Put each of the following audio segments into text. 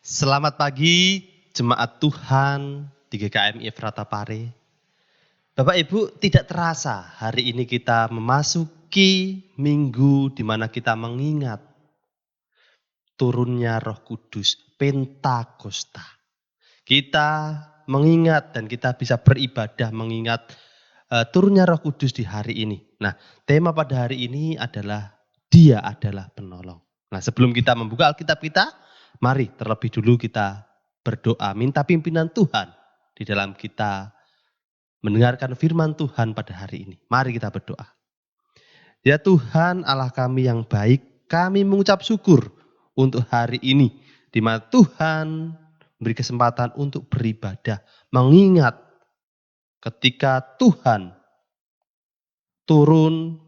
Selamat pagi, jemaat Tuhan di GKMI Efrata Pare. Bapak Ibu, tidak terasa hari ini kita memasuki minggu di mana kita mengingat turunnya Roh Kudus, Pentakosta. Kita mengingat dan kita bisa beribadah mengingat turunnya Roh Kudus di hari ini. Nah, tema pada hari ini adalah Dia adalah penolong. Nah, sebelum kita membuka Alkitab kita, mari terlebih dulu kita berdoa, minta pimpinan Tuhan di dalam kita mendengarkan firman Tuhan pada hari ini. Mari kita berdoa. Ya Tuhan Allah kami yang baik, kami mengucap syukur untuk hari ini, di mana Tuhan memberi kesempatan untuk beribadah, mengingat ketika Tuhan turun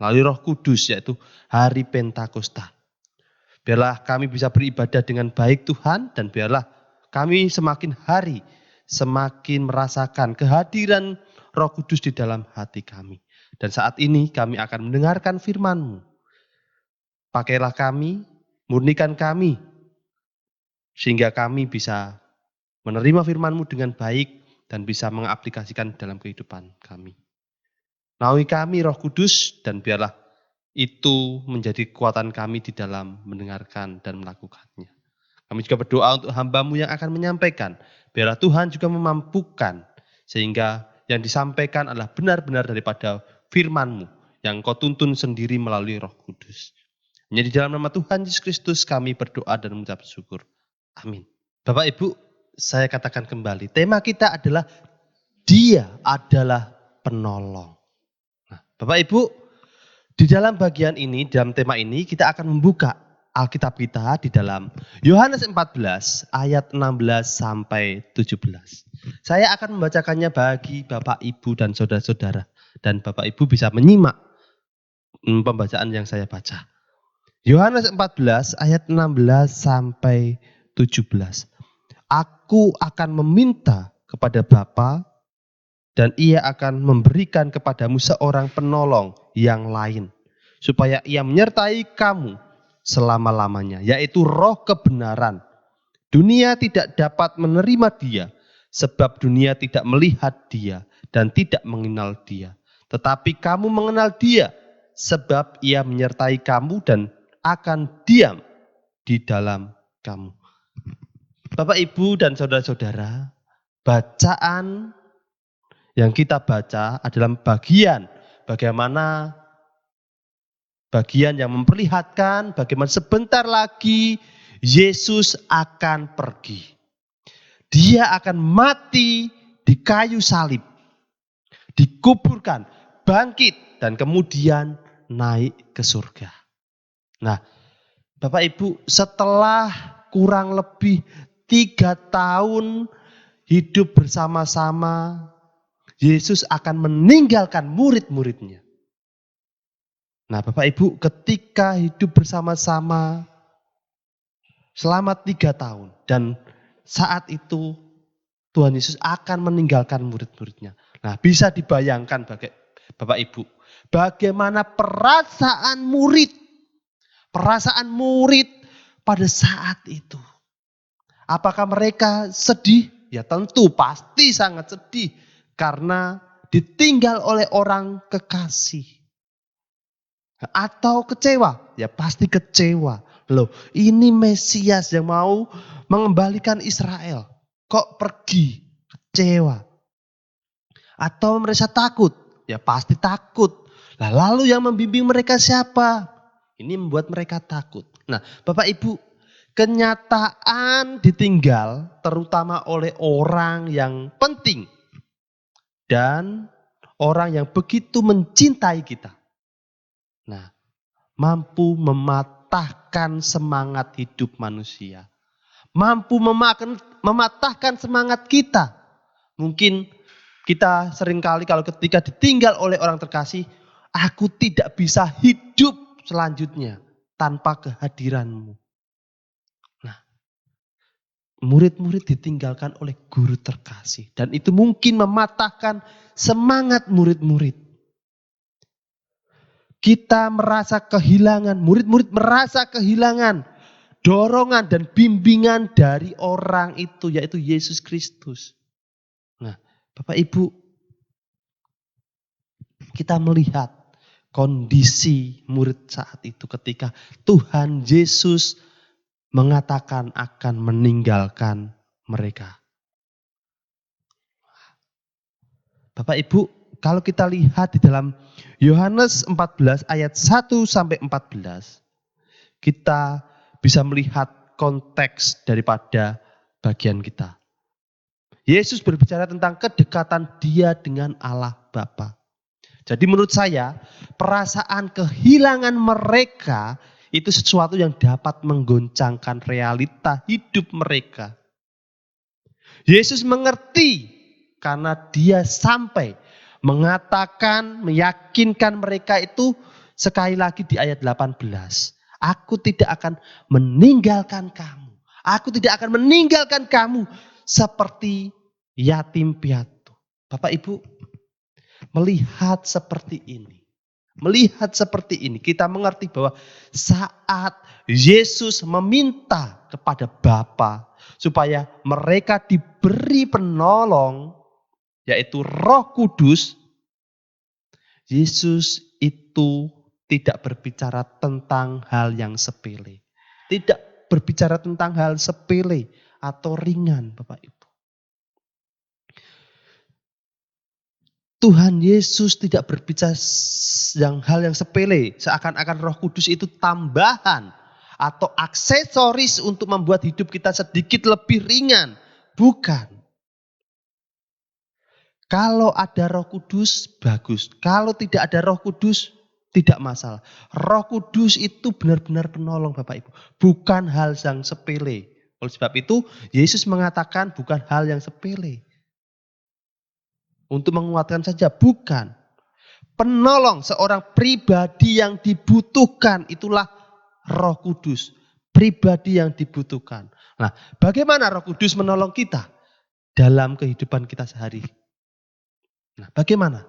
melalui Roh Kudus, yaitu hari Pentakosta. Biarlah kami bisa beribadah dengan baik Tuhan, dan biarlah kami semakin hari semakin merasakan kehadiran Roh Kudus di dalam hati kami. Dan saat ini kami akan mendengarkan firman-Mu. Pakailah kami, murnikan kami, sehingga kami bisa menerima firman-Mu dengan baik dan bisa mengaplikasikan dalam kehidupan kami. Naungi kami Roh Kudus, dan biarlah itu menjadi kekuatan kami di dalam mendengarkan dan melakukannya. Kami juga berdoa untuk hamba-Mu yang akan menyampaikan. Biarlah Tuhan juga memampukan sehingga yang disampaikan adalah benar-benar daripada firman-Mu yang Kau tuntun sendiri melalui Roh Kudus. Hanya di dalam nama Tuhan Yesus Kristus kami berdoa dan mengucap syukur. Amin. Bapak Ibu, saya katakan kembali, tema kita adalah Dia adalah penolong. Nah, Bapak Ibu, di dalam bagian ini, dalam tema ini, kita akan membuka Alkitab kita di dalam Yohanes 14 ayat 16 sampai 17. Saya akan membacakannya bagi Bapak Ibu dan saudara-saudara. Dan Bapak Ibu bisa menyimak pembacaan yang saya baca. Yohanes 14 ayat 16 sampai 17. Aku akan meminta kepada Bapa, dan Ia akan memberikan kepadamu seorang penolong yang lain, supaya Ia menyertai kamu selama-lamanya, yaitu Roh kebenaran. Dunia tidak dapat menerima Dia, sebab dunia tidak melihat Dia dan tidak mengenal Dia. Tetapi kamu mengenal Dia, sebab Ia menyertai kamu dan akan diam di dalam kamu. Bapak, Ibu, dan saudara-saudara, bacaan yang kita baca adalah bagian yang memperlihatkan bagaimana sebentar lagi Yesus akan pergi. Dia akan mati di kayu salib, dikuburkan, bangkit, dan kemudian naik ke surga. Nah, Bapak Ibu, setelah kurang lebih 3 tahun hidup bersama-sama, Yesus akan meninggalkan murid-muridnya. Nah, Bapak Ibu, ketika hidup bersama-sama selama 3 tahun, dan saat itu Tuhan Yesus akan meninggalkan murid-muridnya. Nah, bisa dibayangkan Bapak Ibu, bagaimana perasaan murid pada saat itu. Apakah mereka sedih? Ya tentu, pasti sangat sedih. Karena ditinggal oleh orang kekasih. Atau kecewa? Ya pasti kecewa. Loh, ini Mesias yang mau mengembalikan Israel. Kok pergi? Kecewa. Atau mereka takut? Ya pasti takut. Nah, lalu yang membimbing mereka siapa? Ini membuat mereka takut. Nah, Bapak Ibu, kenyataan ditinggal terutama oleh orang yang penting dan orang yang begitu mencintai kita. Nah, mampu mematahkan semangat hidup manusia. Mampu mematahkan semangat kita. Mungkin kita seringkali kalau ketika ditinggal oleh orang terkasih, aku tidak bisa hidup selanjutnya tanpa kehadiranmu. Nah, murid-murid ditinggalkan oleh guru terkasih. Dan itu mungkin mematahkan semangat murid-murid. Kita merasa kehilangan, murid-murid merasa kehilangan dorongan dan bimbingan dari orang itu, yaitu Yesus Kristus. Nah, Bapak Ibu, kita melihat kondisi murid saat itu ketika Tuhan Yesus mengatakan akan meninggalkan mereka. Bapak Ibu, kalau kita lihat di dalam Yohanes 14 ayat 1 sampai 14, kita bisa melihat konteks daripada bagian kita. Yesus berbicara tentang kedekatan Dia dengan Allah Bapa. Jadi menurut saya, perasaan kehilangan mereka itu sesuatu yang dapat menggoncangkan realita hidup mereka. Yesus mengerti karena Dia sampai mengatakan, meyakinkan mereka itu sekali lagi di ayat 18. Aku tidak akan meninggalkan kamu. Aku tidak akan meninggalkan kamu seperti yatim piatu. Bapak Ibu, melihat seperti ini. Melihat seperti ini, kita mengerti bahwa saat Yesus meminta kepada Bapa supaya mereka diberi penolong, yaitu Roh Kudus, Yesus itu tidak berbicara tentang hal yang sepele. Tidak berbicara tentang hal sepele atau ringan, Bapak Ibu. Tuhan Yesus tidak berbicara hal yang sepele, seakan-akan Roh Kudus itu tambahan atau aksesoris untuk membuat hidup kita sedikit lebih ringan. Bukan. Kalau ada Roh Kudus, bagus. Kalau tidak ada Roh Kudus, tidak masalah. Roh Kudus itu benar-benar penolong, Bapak Ibu. Bukan hal yang sepele. Oleh sebab itu, Yesus mengatakan bukan hal yang sepele. Untuk menguatkan saja, bukan. Penolong, seorang pribadi yang dibutuhkan, itulah Roh Kudus. Pribadi yang dibutuhkan. Nah, bagaimana Roh Kudus menolong kita dalam kehidupan kita sehari? Nah, bagaimana?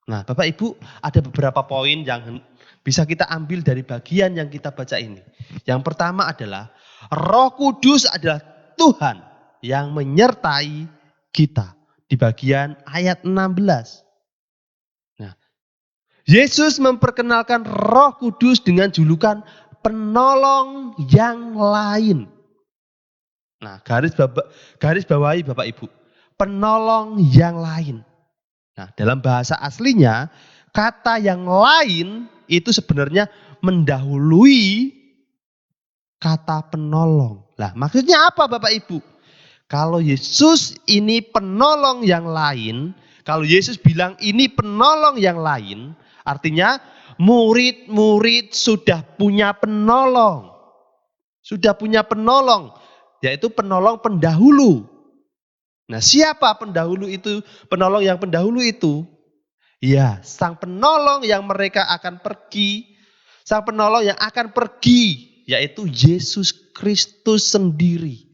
Nah, Bapak Ibu, ada beberapa poin yang bisa kita ambil dari bagian yang kita baca ini. Yang pertama adalah Roh Kudus adalah Tuhan yang menyertai kita. Di bagian ayat 16. Nah, Yesus memperkenalkan Roh Kudus dengan julukan penolong yang lain. Nah, garis bawahi Bapak Ibu. Penolong yang lain. Nah, dalam bahasa aslinya, kata yang lain itu sebenarnya mendahului kata penolong. Lah, maksudnya apa Bapak Ibu? Kalau Yesus ini penolong yang lain, kalau Yesus bilang ini penolong yang lain, artinya murid-murid sudah punya penolong. Sudah punya penolong, yaitu penolong pendahulu. Nah, siapa pendahulu itu? Penolong yang pendahulu itu? Ya, sang penolong yang mereka akan pergi. Sang penolong yang akan pergi, yaitu Yesus Kristus sendiri.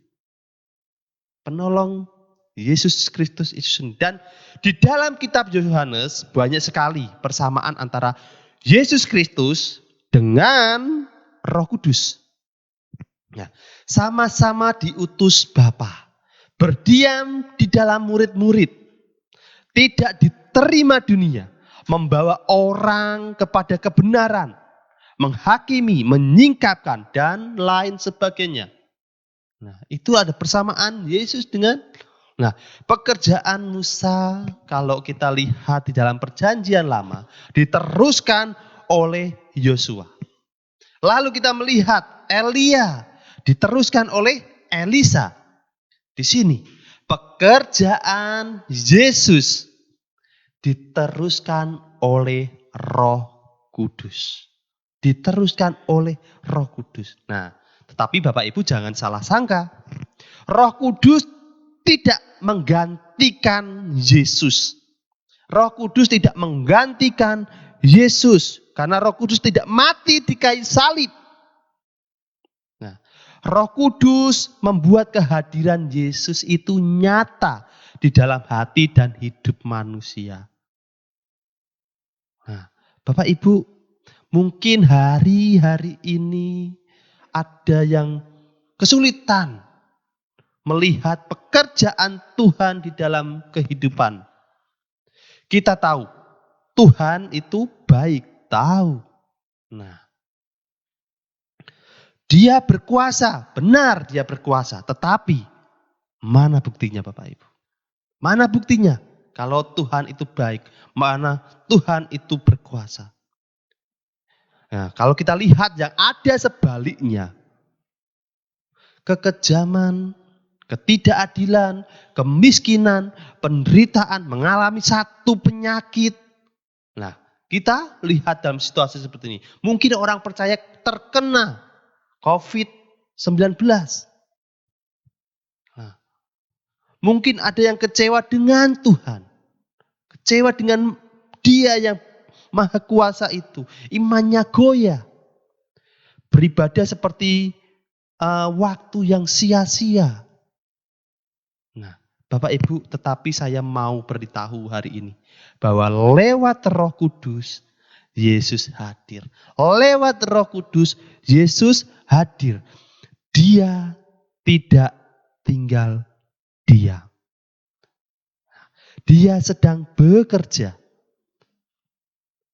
Penolong Yesus Kristus itu sendiri. Dan di dalam kitab Yohanes banyak sekali persamaan antara Yesus Kristus dengan Roh Kudus. Ya, sama-sama diutus Bapa, berdiam di dalam murid-murid, tidak diterima dunia, membawa orang kepada kebenaran, menghakimi, menyingkapkan, dan lain sebagainya. Nah, itu ada persamaan Yesus dengan pekerjaan Musa kalau kita lihat di dalam perjanjian lama diteruskan oleh Yosua. Lalu kita melihat Elia diteruskan oleh Elisa. Di sini pekerjaan Yesus diteruskan oleh Roh Kudus. Diteruskan oleh Roh Kudus. Nah, tetapi Bapak Ibu jangan salah sangka. Roh Kudus tidak menggantikan Yesus. Roh Kudus tidak menggantikan Yesus. Karena Roh Kudus tidak mati di kayu salib. Nah, Roh Kudus membuat kehadiran Yesus itu nyata di dalam hati dan hidup manusia. Nah, Bapak Ibu, mungkin hari-hari ini ada yang kesulitan melihat pekerjaan Tuhan di dalam kehidupan. Kita tahu Tuhan itu baik, tahu. Nah, Dia berkuasa, benar Dia berkuasa, tetapi mana buktinya Bapak Ibu? Mana buktinya? Kalau Tuhan itu baik, mana Tuhan itu berkuasa? Nah, kalau kita lihat yang ada sebaliknya, kekejaman, ketidakadilan, kemiskinan, penderitaan, mengalami satu penyakit. Nah, kita lihat dalam situasi seperti ini. Mungkin orang percaya terkena COVID-19. Nah, mungkin ada yang kecewa dengan Tuhan. Kecewa dengan Dia yang Maha Kuasa itu. Imannya goyah. Beribadah seperti waktu yang sia-sia. Nah, Bapak Ibu, tetapi saya mau beritahu hari ini bahwa lewat Roh Kudus Yesus hadir. Lewat Roh Kudus Yesus hadir. Dia tidak tinggal diam. Dia sedang bekerja.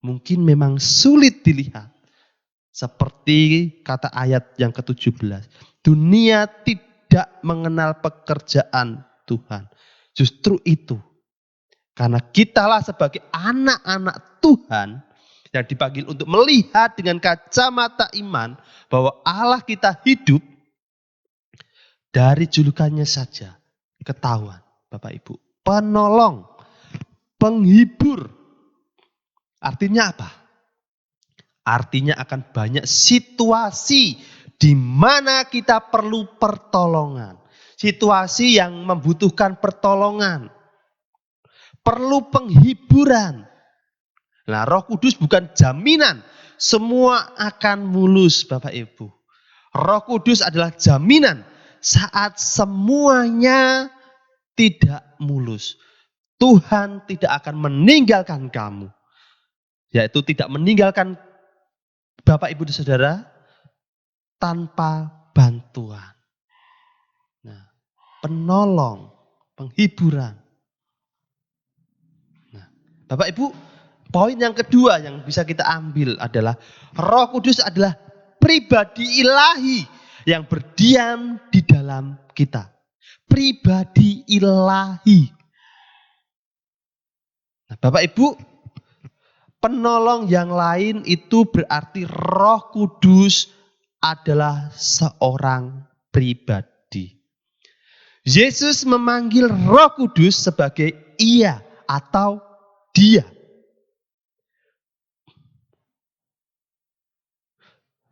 Mungkin memang sulit dilihat. Seperti kata ayat yang ke-17. Dunia tidak mengenal pekerjaan Tuhan. Justru itu. Karena kitalah sebagai anak-anak Tuhan yang dipanggil untuk melihat dengan kacamata iman bahwa Allah kita hidup, dari julukannya saja ketahuan Bapak Ibu. Penolong, penghibur. Artinya apa? Artinya akan banyak situasi di mana kita perlu pertolongan. Situasi yang membutuhkan pertolongan. Perlu penghiburan. Nah, Roh Kudus bukan jaminan semua akan mulus Bapak Ibu. Roh Kudus adalah jaminan saat semuanya tidak mulus. Tuhan tidak akan meninggalkan kamu. Yaitu tidak meninggalkan Bapak Ibu dan Saudara tanpa bantuan. Nah, penolong, penghiburan. Nah, Bapak Ibu, poin yang kedua yang bisa kita ambil adalah Roh Kudus adalah pribadi ilahi yang berdiam di dalam kita. Pribadi ilahi. Nah, Bapak Ibu, penolong yang lain itu berarti Roh Kudus adalah seorang pribadi. Yesus memanggil Roh Kudus sebagai Ia atau Dia.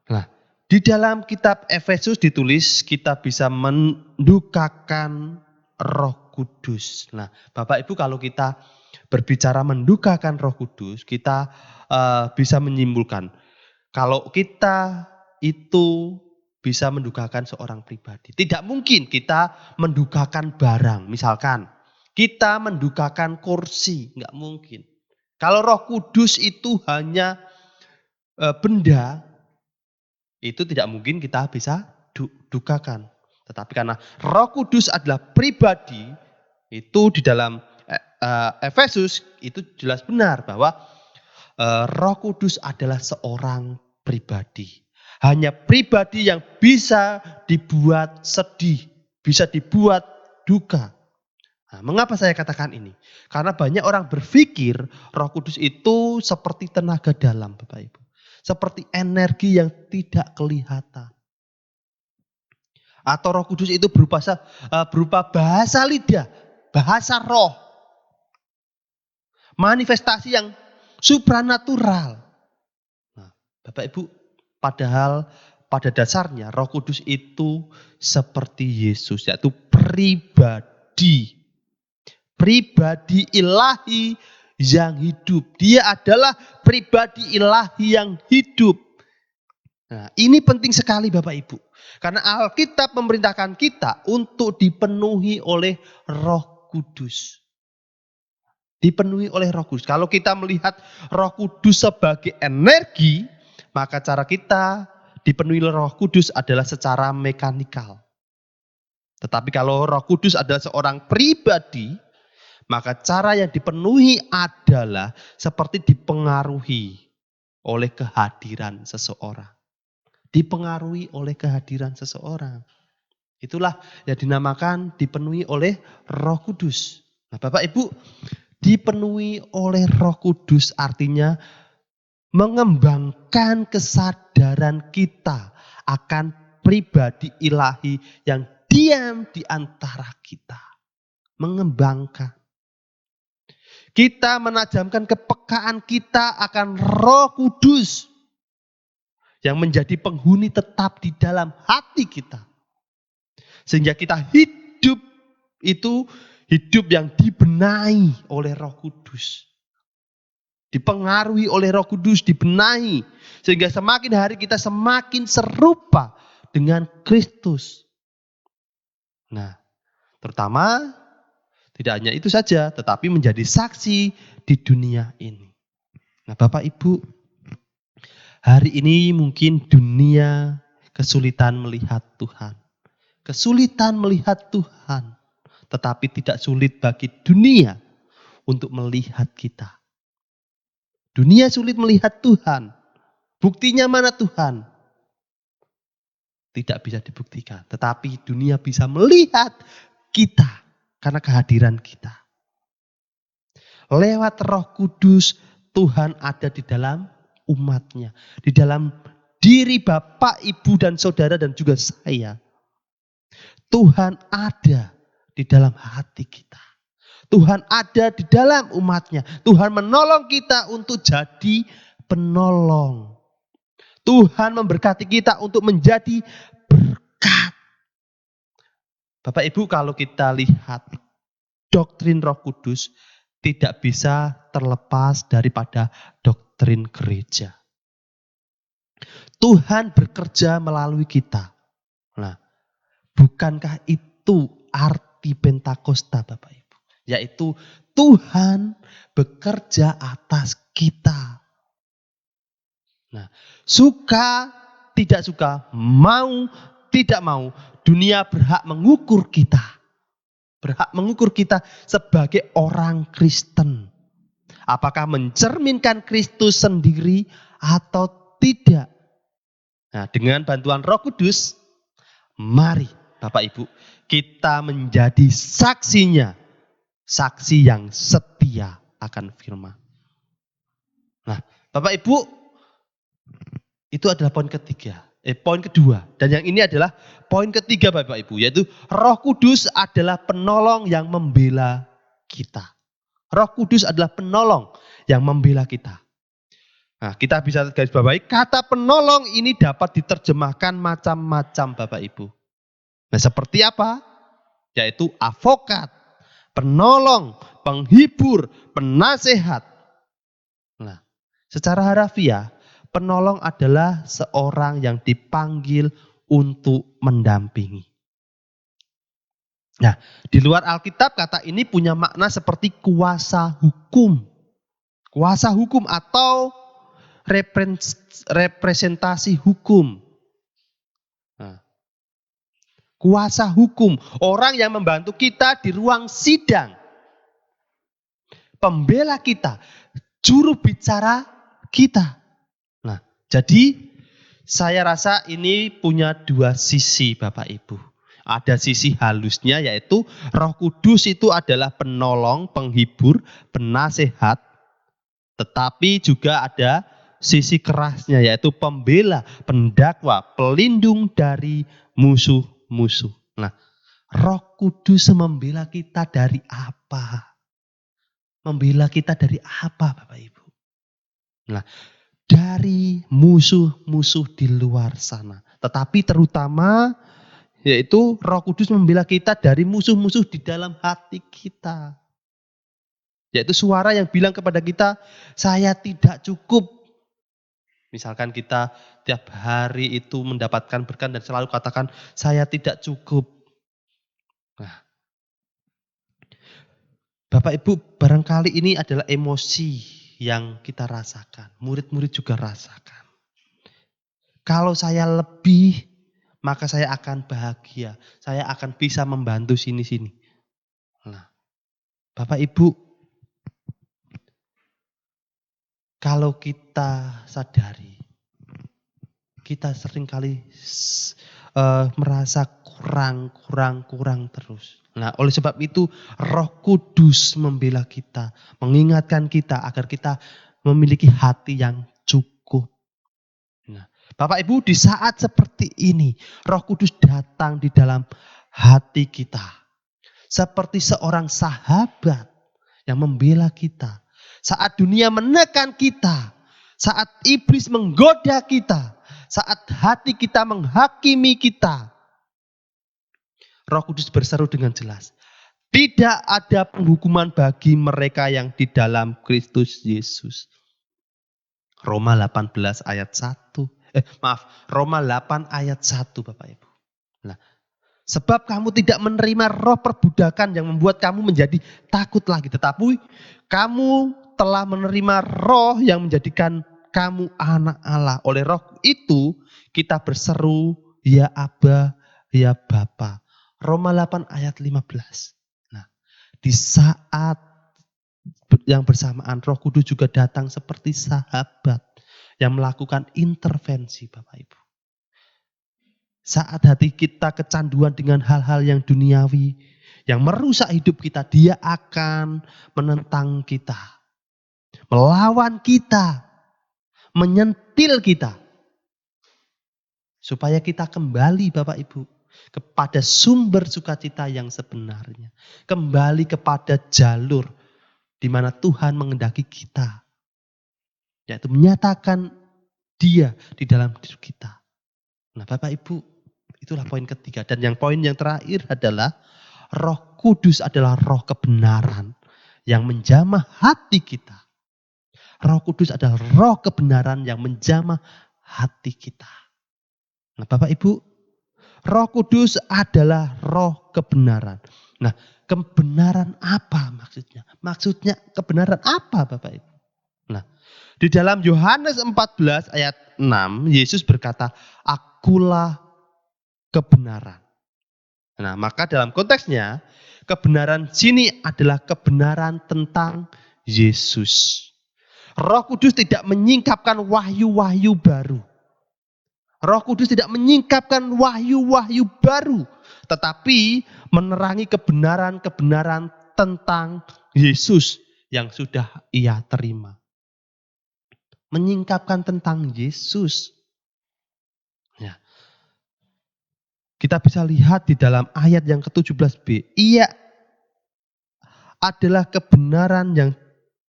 Nah, di dalam kitab Efesus ditulis kita bisa mendukakan Roh Kudus. Nah, Bapak Ibu, kalau kita berbicara mendukakan Roh Kudus, kita bisa menyimpulkan kalau kita itu bisa mendukakan seorang pribadi. Tidak mungkin kita mendukakan barang. Misalkan kita mendukakan kursi, nggak mungkin. Kalau Roh Kudus itu hanya benda, itu tidak mungkin kita bisa dukakan. Tetapi karena Roh Kudus adalah pribadi, itu di dalam Efesus itu jelas benar bahwa Roh Kudus adalah seorang pribadi. Hanya pribadi yang bisa dibuat sedih, bisa dibuat duka. Nah, mengapa saya katakan ini? Karena banyak orang berpikir Roh Kudus itu seperti tenaga dalam, Bapak Ibu. Seperti energi yang tidak kelihatan. Atau Roh Kudus itu berupa bahasa lidah, bahasa roh. Manifestasi yang supranatural. Nah, Bapak Ibu, padahal pada dasarnya Roh Kudus itu seperti Yesus, yaitu pribadi. Pribadi ilahi yang hidup. Dia adalah pribadi ilahi yang hidup. Nah, ini penting sekali Bapak Ibu. Karena Alkitab memerintahkan kita untuk dipenuhi oleh Roh Kudus. Dipenuhi oleh Roh Kudus. Kalau kita melihat Roh Kudus sebagai energi, maka cara kita dipenuhi Roh Kudus adalah secara mekanikal. Tetapi kalau Roh Kudus adalah seorang pribadi, maka cara yang dipenuhi adalah seperti dipengaruhi oleh kehadiran seseorang. Dipengaruhi oleh kehadiran seseorang. Itulah yang dinamakan dipenuhi oleh Roh Kudus. Nah, Bapak Ibu, dipenuhi oleh Roh Kudus artinya mengembangkan kesadaran kita akan pribadi ilahi yang diam di antara kita. Mengembangkan. Kita menajamkan kepekaan kita akan Roh Kudus yang menjadi penghuni tetap di dalam hati kita. Sehingga kita hidup itu hidup yang dibenahi oleh Roh Kudus. Dipengaruhi oleh Roh Kudus, dibenahi. Sehingga semakin hari kita semakin serupa dengan Kristus. Nah, terutama tidak hanya itu saja, tetapi menjadi saksi di dunia ini. Nah, Bapak Ibu, hari ini mungkin dunia kesulitan melihat Tuhan. Kesulitan melihat Tuhan, tetapi tidak sulit bagi dunia untuk melihat kita. Dunia sulit melihat Tuhan. Buktinya mana Tuhan? Tidak bisa dibuktikan. Tetapi dunia bisa melihat kita karena kehadiran kita. Lewat Roh Kudus Tuhan ada di dalam umatnya. Di dalam diri Bapak, Ibu, dan Saudara dan juga saya. Tuhan ada di dalam hati kita. Tuhan ada di dalam umatnya. Tuhan menolong kita untuk jadi penolong. Tuhan memberkati kita untuk menjadi berkat. Bapak Ibu, kalau kita lihat doktrin Roh Kudus tidak bisa terlepas daripada doktrin gereja. Tuhan bekerja melalui kita. Nah, bukankah itu arti Pentakosta, Bapak Ibu? Yaitu Tuhan bekerja atas kita. Nah, suka, tidak suka, mau, tidak mau, dunia berhak mengukur kita. Berhak mengukur kita sebagai orang Kristen. Apakah mencerminkan Kristus sendiri atau tidak? Nah, dengan bantuan Roh Kudus, mari Bapak Ibu, kita menjadi saksinya. Saksi yang setia akan firman. Nah, Bapak Ibu, itu adalah poin ketiga. Poin kedua. Dan yang ini adalah poin ketiga Bapak Ibu. Yaitu Roh Kudus adalah penolong yang membela kita. Roh Kudus adalah penolong yang membela kita. Nah, kita bisa garis bawahi, kata penolong ini dapat diterjemahkan macam-macam Bapak Ibu. Nah, seperti apa? Yaitu advokat, penolong, penghibur, penasehat. Nah, secara harafiah, penolong adalah seorang yang dipanggil untuk mendampingi. Nah, di luar Alkitab kata ini punya makna seperti kuasa hukum. Kuasa hukum atau representasi hukum. Nah, kuasa hukum, orang yang membantu kita di ruang sidang. Pembela kita, juru bicara kita. Nah, jadi saya rasa ini punya dua sisi Bapak Ibu. Ada sisi halusnya yaitu Roh Kudus itu adalah penolong, penghibur, penasehat. Tetapi juga ada sisi kerasnya yaitu pembela, pendakwa, pelindung dari musuh-musuh. Nah, Roh Kudus membela kita dari apa? Membela kita dari apa Bapak Ibu? Nah, dari musuh-musuh di luar sana. Tetapi terutama yaitu Roh Kudus membela kita dari musuh-musuh di dalam hati kita. Yaitu suara yang bilang kepada kita, saya tidak cukup. Misalkan kita tiap hari itu mendapatkan berkat dan selalu katakan, saya tidak cukup. Nah, Bapak Ibu, barangkali ini adalah emosi yang kita rasakan. Murid-murid juga rasakan. Kalau saya lebih, maka saya akan bahagia. Saya akan bisa membantu sini-sini. Nah, Bapak Ibu, kalau kita sadari, kita seringkali merasa kurang terus. Nah, oleh sebab itu Roh Kudus membela kita, mengingatkan kita agar kita memiliki hati yang cukup. Nah, Bapak Ibu, di saat seperti ini, Roh Kudus datang di dalam hati kita. Seperti seorang sahabat yang membela kita. Saat dunia menekan kita, saat iblis menggoda kita, saat hati kita menghakimi kita, Roh Kudus berseru dengan jelas. Tidak ada penghukuman bagi mereka yang di dalam Kristus Yesus. Roma 18 ayat 1. Roma 8 ayat 1 Bapak Ibu. Nah, sebab kamu tidak menerima roh perbudakan yang membuat kamu menjadi takut lagi. Tetapi kamu telah menerima roh yang menjadikan kamu anak Allah. Oleh roh itu kita berseru, ya Aba, ya Bapa. Roma 8 ayat 15. Nah, di saat yang bersamaan Roh Kudus juga datang seperti sahabat yang melakukan intervensi Bapak Ibu. Saat hati kita kecanduan dengan hal-hal yang duniawi, yang merusak hidup kita, dia akan menentang kita, melawan kita, menyentil kita. Supaya kita kembali Bapak Ibu kepada sumber sukacita yang sebenarnya. Kembali kepada jalur di mana Tuhan menghendaki kita. Yaitu menyatakan dia di dalam diri kita. Nah Bapak Ibu, itulah poin ketiga. Dan poin yang terakhir adalah Roh Kudus adalah roh kebenaran yang menjamah hati kita. Roh Kudus adalah roh kebenaran yang menjamah hati kita. Nah Bapak Ibu, Roh Kudus adalah roh kebenaran. Nah, kebenaran apa maksudnya? Maksudnya kebenaran apa Bapak Ibu? Nah, di dalam Yohanes 14 ayat 6, Yesus berkata, akulah kebenaran. Nah, maka dalam konteksnya, kebenaran sini adalah kebenaran tentang Yesus. Roh Kudus tidak menyingkapkan wahyu-wahyu baru. Roh Kudus tidak menyingkapkan wahyu-wahyu baru, tetapi menerangi kebenaran-kebenaran tentang Yesus yang sudah ia terima. Menyingkapkan tentang Yesus. Ya. Kita bisa lihat di dalam ayat yang ke-17b. Ia adalah kebenaran yang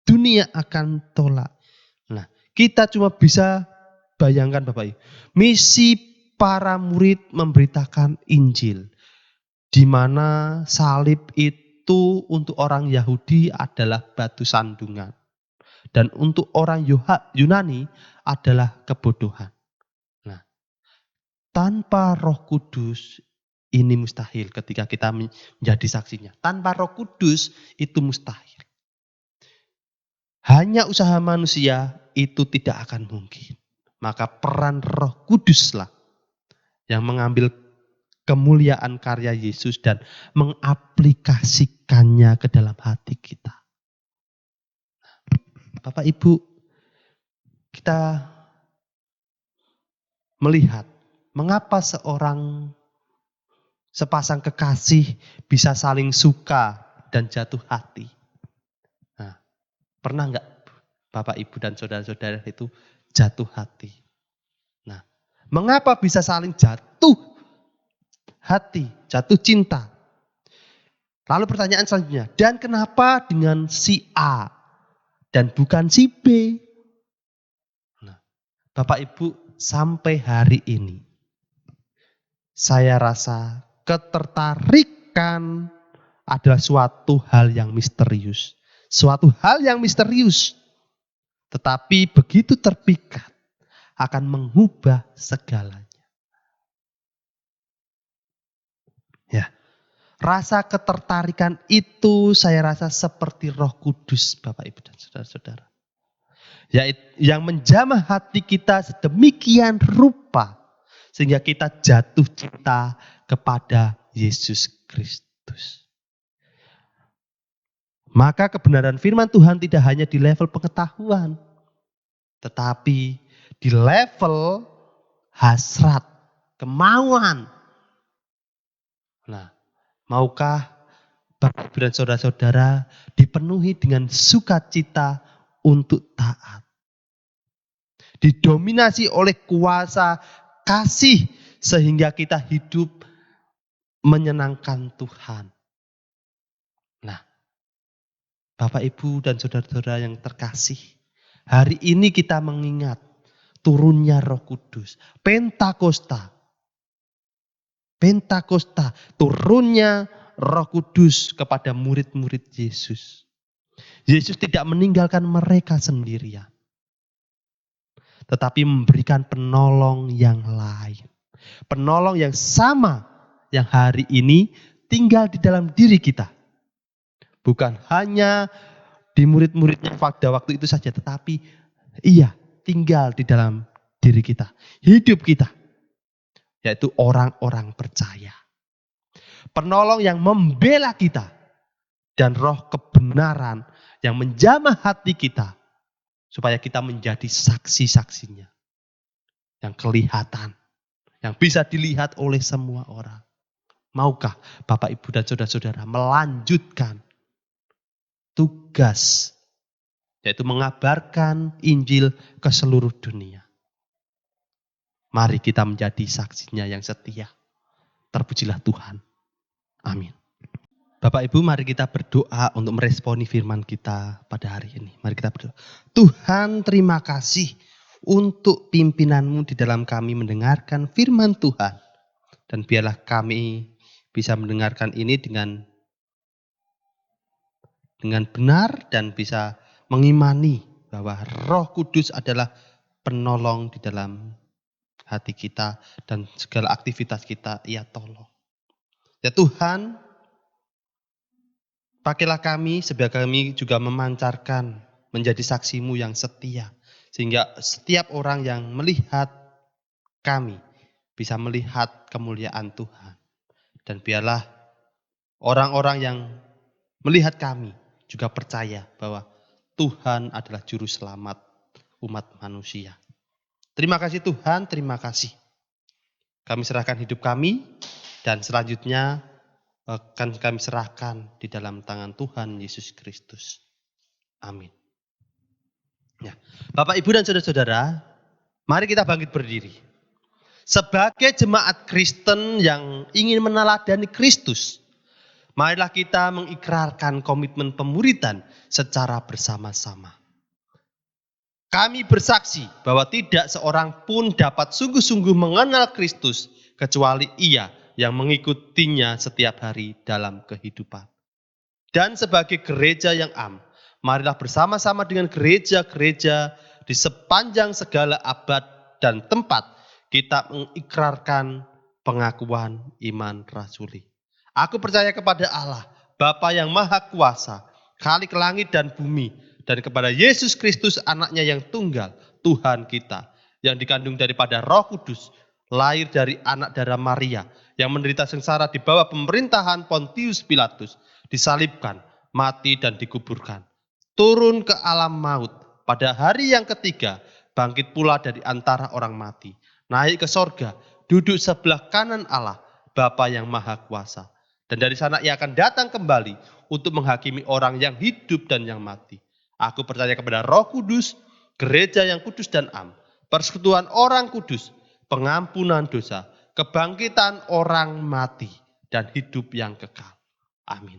dunia akan tolak. Nah, kita cuma bisa bayangkan Bapak Ibu, misi para murid memberitakan Injil, di mana salib itu untuk orang Yahudi adalah batu sandungan, dan untuk orang Yunani adalah kebodohan. Nah, tanpa Roh Kudus ini mustahil ketika kita menjadi saksinya. Tanpa Roh Kudus itu mustahil. Hanya usaha manusia itu tidak akan mungkin. Maka peran Roh Kuduslah yang mengambil kemuliaan karya Yesus dan mengaplikasikannya ke dalam hati kita. Bapak Ibu, kita melihat mengapa sepasang kekasih bisa saling suka dan jatuh hati. Nah, pernah enggak Bapak Ibu dan saudara-saudara itu jatuh hati? Nah, mengapa bisa saling jatuh hati, jatuh cinta? Lalu pertanyaan selanjutnya, dan kenapa dengan si A dan bukan si B? Nah, Bapak Ibu, sampai hari ini saya rasa ketertarikan adalah suatu hal yang misterius. Suatu hal yang misterius. Tetapi begitu terpikat akan mengubah segalanya. Ya. Rasa ketertarikan itu saya rasa seperti Roh Kudus Bapak Ibu dan saudara-saudara. Yaitu yang menjamah hati kita sedemikian rupa sehingga kita jatuh cinta kepada Yesus Kristus. Maka kebenaran firman Tuhan tidak hanya di level pengetahuan, tetapi di level hasrat, kemauan. Nah, maukah Bapak Ibu dan saudara-saudara dipenuhi dengan sukacita untuk taat? Didominasi oleh kuasa kasih sehingga kita hidup menyenangkan Tuhan. Nah, Bapak Ibu dan saudara-saudara yang terkasih, hari ini kita mengingat turunnya Roh Kudus, Pentakosta, turunnya Roh Kudus kepada murid-murid Yesus. Yesus tidak meninggalkan mereka sendirian, tetapi memberikan penolong yang lain. Penolong yang sama yang hari ini tinggal di dalam diri kita. Bukan hanya di murid-muridnya pada waktu itu saja, tetapi ia tinggal di dalam diri kita, hidup kita. Yaitu orang-orang percaya. Penolong yang membela kita. Dan roh kebenaran yang menjamah hati kita. Supaya kita menjadi saksi-saksinya. Yang kelihatan. Yang bisa dilihat oleh semua orang. Maukah Bapak, Ibu, dan saudara-saudara melanjutkan tugas. Yaitu mengabarkan Injil ke seluruh dunia. Mari kita menjadi saksinya yang setia. Terpujilah Tuhan. Amin. Bapak Ibu, mari kita berdoa untuk meresponi firman kita pada hari ini. Mari kita berdoa. Tuhan, terima kasih untuk pimpinan-Mu di dalam kami mendengarkan firman Tuhan. Dan biarlah kami bisa mendengarkan ini dengan benar dan bisa mengimani bahwa Roh Kudus adalah penolong di dalam hati kita dan segala aktivitas kita ia tolong. Ya Tuhan, pakailah kami sebagai kami juga memancarkan menjadi saksi-Mu yang setia. Sehingga setiap orang yang melihat kami bisa melihat kemuliaan Tuhan. Dan biarlah orang-orang yang melihat kami juga percaya bahwa Tuhan adalah juru selamat umat manusia. Terima kasih Tuhan, terima kasih. Kami serahkan hidup kami dan selanjutnya akan kami serahkan di dalam tangan Tuhan Yesus Kristus. Amin. Ya. Bapak, Ibu, dan saudara-saudara, mari kita bangkit berdiri. Sebagai jemaat Kristen yang ingin meneladani Kristus, marilah kita mengikrarkan komitmen pemuridan secara bersama-sama. Kami bersaksi bahwa tidak seorang pun dapat sungguh-sungguh mengenal Kristus kecuali ia yang mengikutinya setiap hari dalam kehidupan. Dan sebagai gereja yang am, marilah bersama-sama dengan gereja-gereja di sepanjang segala abad dan tempat kita mengikrarkan pengakuan iman rasuli. Aku percaya kepada Allah, Bapa yang Maha Kuasa, Khalik langit dan bumi, dan kepada Yesus Kristus anaknya yang tunggal, Tuhan kita, yang dikandung daripada Roh Kudus, lahir dari anak darah Maria, yang menderita sengsara di bawah pemerintahan Pontius Pilatus, disalibkan, mati dan dikuburkan. Turun ke alam maut, pada hari yang ketiga, bangkit pula dari antara orang mati. Naik ke sorga, duduk sebelah kanan Allah, Bapa yang Maha Kuasa. Dan dari sana ia akan datang kembali untuk menghakimi orang yang hidup dan yang mati. Aku percaya kepada Roh Kudus, gereja yang kudus dan am, persekutuan orang kudus, pengampunan dosa, kebangkitan orang mati, dan hidup yang kekal. Amin.